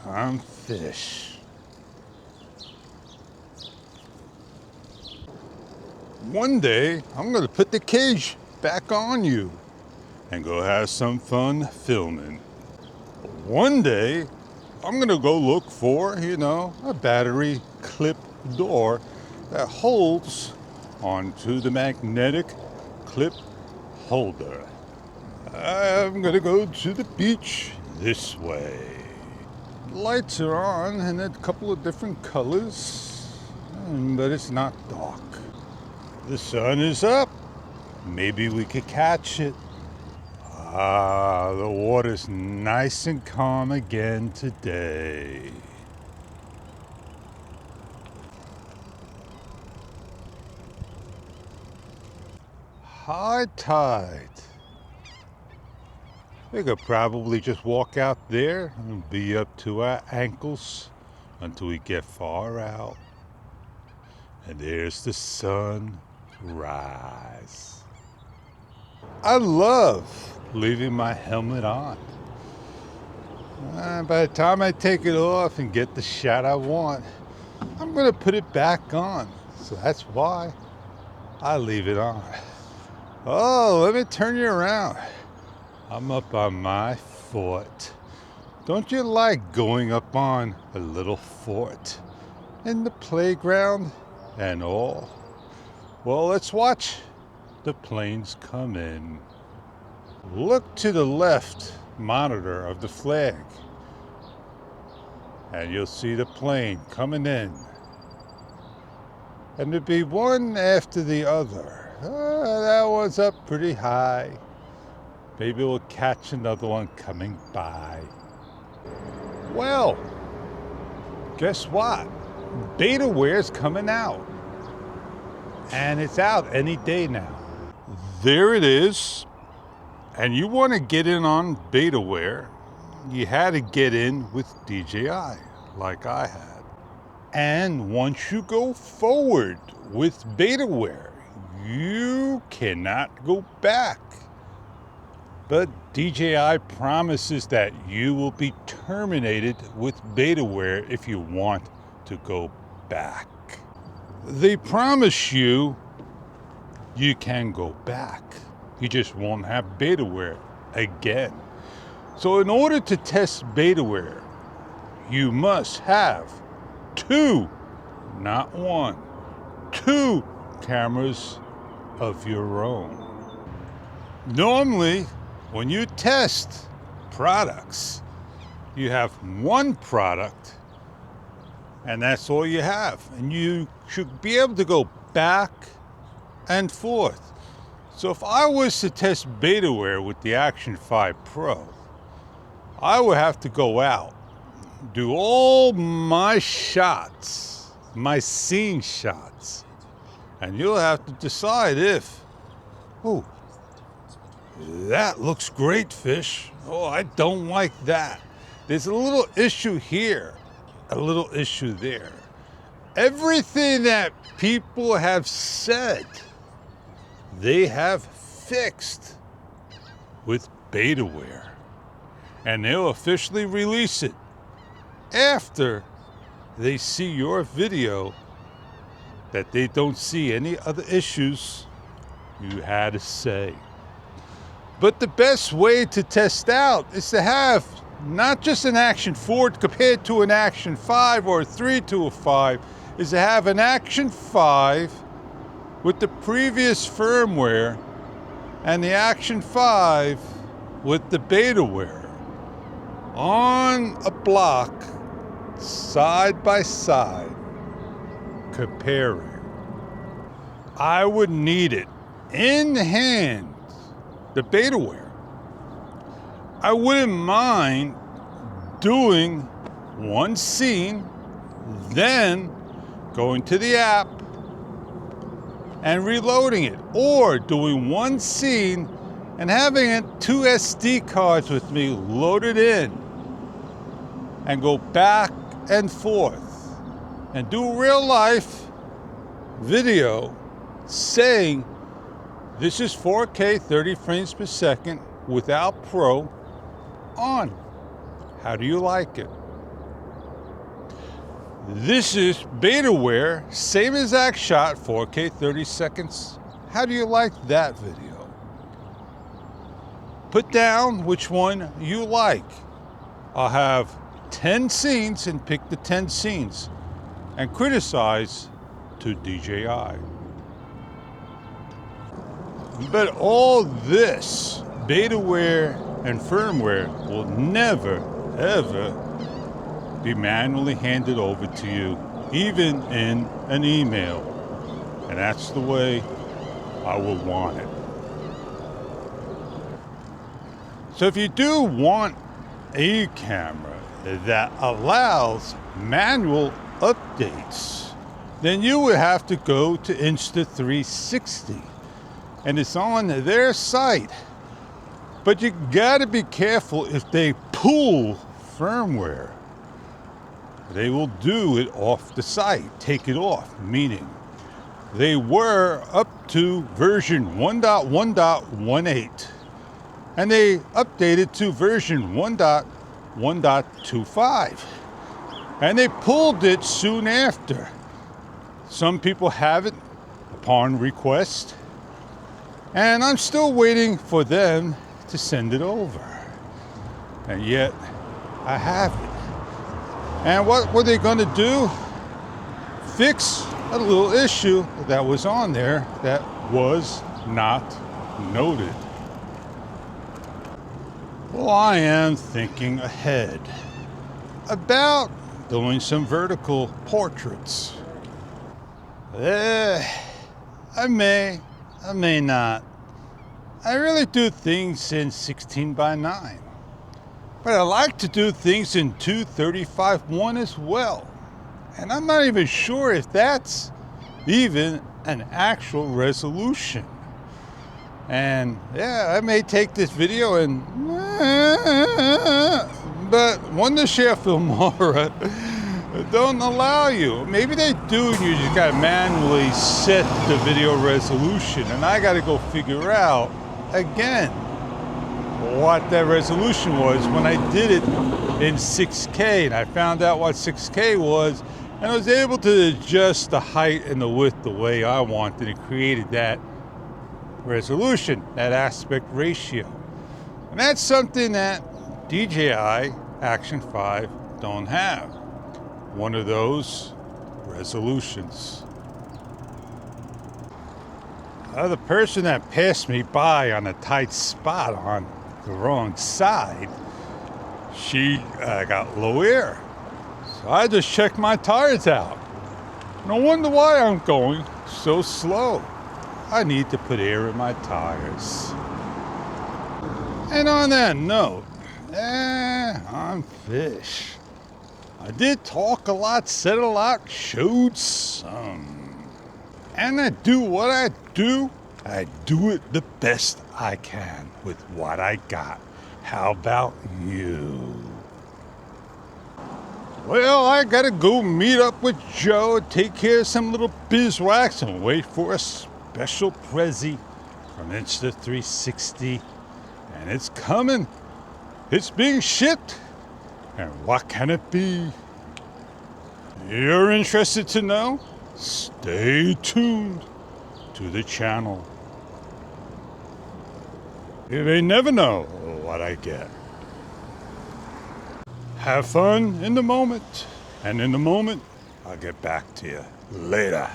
I'm Fish. One day, I'm gonna put the cage back on you and go have some fun filming. One day, I'm gonna go look for, a battery clip door that holds onto the magnetic clip holder. I'm gonna go to the beach this way. Lights are on in a couple of different colors, but it's not dark. The sun is up. Maybe we could catch it. The water's nice and calm again today. High tide. We could probably just walk out there and be up to our ankles until we get far out. And there's the sun rise. I love leaving my helmet on. By the time I take it off and get the shot I want, I'm gonna put it back on. So that's why I leave it on. Oh, let me turn you around. I'm up on my fort. Don't you like going up on a little fort in the playground and all? Well, let's watch the planes come in. Look to the left monitor of the flag, and you'll see the plane coming in. And there'll be one after the other. That one's up pretty high. Maybe we'll catch another one coming by. Well, guess what? Betaware's coming out. And it's out any day now. There it is. And you want to get in on Betaware, you had to get in with DJI, like I had. And once you go forward with Betaware, you cannot go back. But DJI promises that you will be terminated with Betaware if you want to go back. They promise you can go back. You just won't have Betaware again. So in order to test Betaware, you must have two, not one, two cameras of your own. Normally, when you test products, you have one product and that's all you have. And you should be able to go back and forth. So if I was to test Betaware with the Action 5 Pro, I would have to go out, do all my shots, my scene shots, and you'll have to decide if, oh, that looks great, Fish. Oh, I don't like that. There's a little issue here, a little issue there. Everything that people have said, they have fixed with Betaware. And they'll officially release it after they see your video that they don't see any other issues you had to say. But the best way to test out is to have not just an Action 4 compared to an Action 5 or a 3 to a 5, is to have an Action 5 with the previous firmware and the Action 5 with the Betaware on a block side by side comparing. I would need it in hand, the Betaware. I wouldn't mind doing one scene, then going to the app and reloading it, or doing one scene and having it 2 SD cards with me loaded in and go back and forth and do real life video saying this is 4K 30 frames per second without Pro on. How do you like it? This is Betaware, same exact shot, 4K 30 seconds. How do you like that video? Put down which one you like. I'll have 10 scenes and pick the 10 scenes and criticize to DJI. But all this Betaware and firmware will never, ever be manually handed over to you, even in an email. And that's the way I will want it. So if you do want a camera that allows manual updates, then you would have to go to Insta360. And it's on their site. But you gotta be careful if they pull firmware. They will do it off the site, take it off, meaning they were up to version 1.1.18 and they updated to version 1.1.25 and they pulled it soon after. Some people have it upon request, and I'm still waiting for them to send it over. And yet, I have it. And what were they going to do? Fix a little issue that was on there that was not noted. Well, I am thinking ahead about doing some vertical portraits. I may not. I really do things in 16:9. But I like to do things in 235:1 as well. And I'm not even sure if that's even an actual resolution. And yeah, I may take this video and but Wondershare Filmora don't allow you. Maybe they do, and you just gotta manually set the video resolution, and I gotta go figure out again what that resolution was when I did it in 6K, and I found out what 6K was, and I was able to adjust the height and the width the way I wanted and created that resolution, that aspect ratio. And that's something that DJI Action 5 don't have. One of those resolutions. The person that passed me by on a tight spot on the wrong side, she got low air. So I just checked my tires out. No wonder why I'm going so slow. I need to put air in my tires. And on that note, I'm Fish. I did talk a lot, said a lot, showed some. And I do what I do it the best I can with what I got. How about you? Well, I gotta go meet up with Joe, take care of some little beeswax, and wait for a special prezi from Insta360. And it's coming. It's being shipped. And what can it be? You're interested to know? Stay tuned to the channel. You may never know what I get. Have fun in the moment. And in the moment, I'll get back to you later.